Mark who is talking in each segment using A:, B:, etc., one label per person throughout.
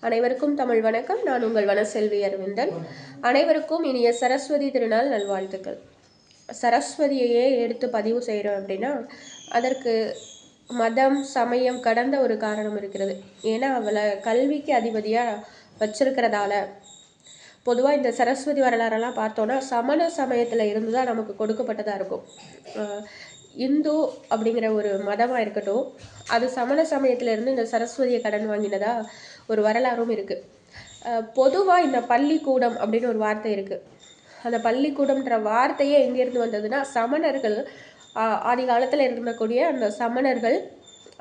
A: அனைவருக்கும் தமிழ் வணக்கம். நான் உங்கள் வனசெல்வி அரவிந்தன். அனைவருக்கும் இனிய சரஸ்வதி திருநாள் நல்வாழ்த்துக்கள். சரஸ்வதியையே எடுத்து பதிவு செய்கிறோம் அப்படின்னா அதற்கு மதம் சமயம் கடந்த ஒரு காரணம் இருக்கிறது. ஏன்னா அவளை கல்விக்கு அதிபதியாக வச்சிருக்கிறதால. பொதுவாக இந்த சரஸ்வதி வரலாறெல்லாம் பார்த்தோன்னா சமண சமயத்தில் இருந்து தான் நமக்கு கொடுக்கப்பட்டதாக இருக்கும். இந்து அப்படிங்கிற ஒரு மதமாக இருக்கட்டும், அது சமண சமயத்திலேருந்து இந்த சரஸ்வதியை கடன் வாங்கினதா ஒரு வரலாறும் இருக்குது. பொதுவாக இந்த பள்ளிக்கூடம் அப்படின்னு ஒரு வார்த்தை இருக்குது. அந்த பள்ளிக்கூடம்ன்ற வார்த்தையே எங்கேருந்து வந்ததுன்னா, சமணர்கள் ஆதி காலத்தில் இருக்கக்கூடிய அந்த சமணர்கள்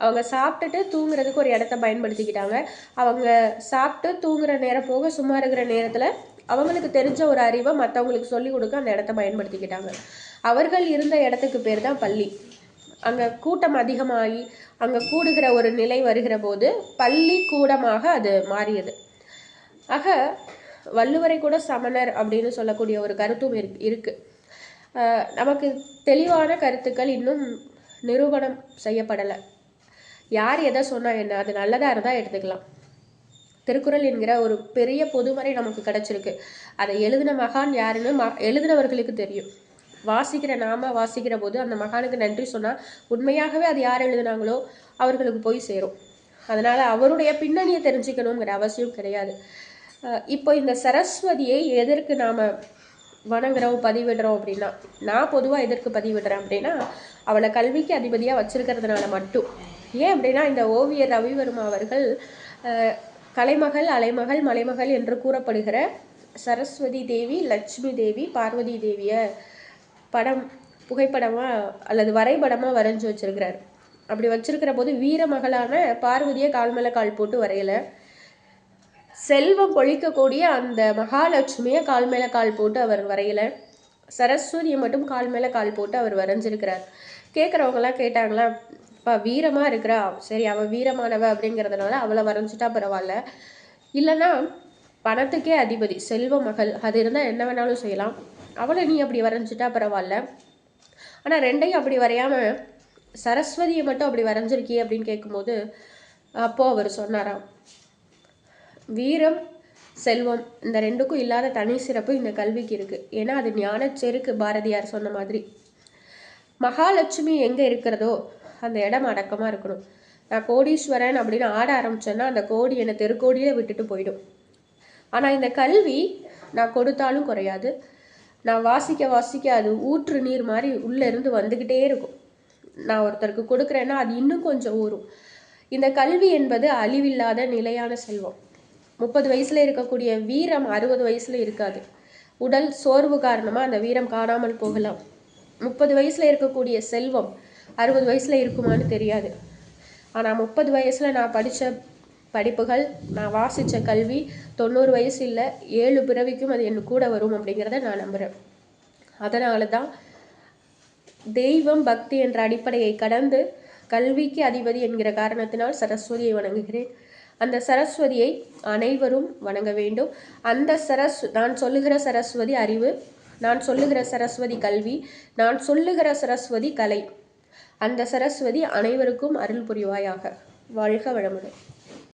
A: அவங்க சாப்பிட்டுட்டு தூங்குறதுக்கு ஒரு இடத்த பயன்படுத்திக்கிட்டாங்க. அவங்க சாப்பிட்டு தூங்குற நேரம் போக சும்மா இருக்கிற நேரத்தில் அவங்களுக்கு தெரிஞ்ச ஒரு அறிவை மற்றவங்களுக்கு சொல்லிக் கொடுக்க அந்த இடத்த பயன்படுத்திக்கிட்டாங்க. அவர்கள் இருந்த இடத்துக்கு பேர் தான் பள்ளி. அங்கே கூட்டம் அதிகமாகி அங்கே கூடுகிற ஒரு நிலை வருகிற போது பள்ளி கூடமாக அது மாறியது. ஆக வள்ளுவரை கூட சமணர் அப்படின்னு சொல்லக்கூடிய ஒரு கருத்தும் இருக்கு. நமக்கு தெளிவான கருத்துக்கள் இன்னும் நிரூபணம் செய்யப்படலை. யார் எதை சொன்னால் என்ன, அது நல்லதாக இருந்தால் எடுத்துக்கலாம். திருக்குறள் என்கிற ஒரு பெரிய பொதுமறை நமக்கு கிடச்சிருக்கு. அதை எழுதின மகான் யாருன்னு எழுதினவர்களுக்கு தெரியும். வாசிக்கிற போது அந்த மகானுக்கு நன்றி சொன்னால் உண்மையாகவே அது யார் எழுதினாங்களோ அவர்களுக்கு போய் சேரும். அதனால் அவருடைய பின்னணியை தெரிஞ்சுக்கணுங்கிற அவசியம் கிடையாது. இப்போ இந்த சரஸ்வதியை எதற்கு நாம் வணங்குறோம் பதிவிடுறோம் அப்படின்னா, நான் பொதுவாக எதற்கு பதிவிடுறேன் அப்படின்னா, அவளை கல்விக்கு அதிபதியாக வச்சிருக்கிறதுனால மட்டும். ஏன் அப்படின்னா, இந்த ஓவியர் ரவிவர்மா அவர்கள் கலைமகள் அலைமகள் மலைமகள் என்று கூறப்படுகிற சரஸ்வதி தேவி லட்சுமி தேவி பார்வதி தேவியை புகைப்படமாக அல்லது வரைபடமாக வரைஞ்சி வச்சிருக்கிறார். அப்படி வச்சிருக்கிற போது வீரமகளான பார்வதியை கால் மேலே கால் போட்டு வரையல, செல்வம் பொழிக்கக்கூடிய அந்த மகாலட்சுமியை கால் மேலே கால் போட்டு அவர் வரையல, சரஸ்வதியை மட்டும் கால் மேலே கால் போட்டு அவர் வரைஞ்சிருக்கிறார். கேட்குறவங்களாம் கேட்டாங்களா, இப்போ வீரமாக இருக்கிறா, சரி அவள் வீரமானவ அப்படிங்கிறதுனால அவளை வரைஞ்சிட்டா பரவாயில்ல, இல்லைன்னா பணத்துக்கே அதிபதி செல்வ மகள் அது இருந்தால் என்ன வேணாலும் செய்யலாம், அவளை நீ அப்படி வரைஞ்சிட்டா பரவாயில்ல, ஆனால் ரெண்டையும் அப்படி வரையாமல் சரஸ்வதியை மட்டும் அப்படி வரைஞ்சிருக்கியே அப்படின்னு கேட்கும்போது அப்போது அவர் சொன்னாராம், வீரம் செல்வம் இந்த ரெண்டுக்கும் இல்லாத தனி சிறப்பு இந்த கல்விக்கு இருக்குது. ஏன்னா அது ஞானச்செருக்கு. பாரதியார் சொன்ன மாதிரி மகாலட்சுமி எங்கே இருக்கிறதோ அந்த இடம் அடக்கமாக இருக்கணும். நான் கோடீஸ்வரன் அப்படின்னு ஆட ஆரம்பிச்சேன்னா அந்த கோடி என்னை தெருக்கோடியே விட்டுட்டு போயிடும். ஆனால் இந்த கல்வி நான் கொடுத்தாலும் குறையாது, நான் வாசிக்க அது ஊற்று நீர் மாதிரி உள்ளேருந்து வந்துக்கிட்டே இருக்கும். நான் ஒருத்தருக்கு கொடுக்குறேன்னா அது இன்னும் கொஞ்சம் ஊறும். இந்த கல்வி என்பது அழிவில்லாத நிலையான செல்வம். 30 வயசில் இருக்கக்கூடிய வீரம் 60 வயசில் இருக்காது. உடல் சோர்வு காரணமாக அந்த வீரம் காணாமல் போகலாம். 30 வயசில் இருக்கக்கூடிய செல்வம் 60 வயசில் இருக்குமான்னு தெரியாது. ஆனால் 30 வயசில் நான் படித்த படிப்புகள், நான் வாசித்த கல்வி 90 வயசு இல்லை 7 பிறவிக்கும் அது என் கூட வரும் அப்படிங்கிறத நான் நம்புகிறேன். அதனால தான் தெய்வம் பக்தி என்ற அடிப்படையை கடந்து கல்விக்கு அதிபதி என்கிற காரணத்தினால் சரஸ்வதியை வணங்குகிறேன். அந்த சரஸ்வதியை அனைவரும் வணங்க வேண்டும். அந்த நான் சொல்லுகிற சரஸ்வதி அறிவு, நான் சொல்லுகிற சரஸ்வதி கல்வி, நான் சொல்லுகிற சரஸ்வதி கலை. அந்த சரஸ்வதி அனைவருக்கும் அருள் புரிவாயாக. வாழ்க வளமுடன்.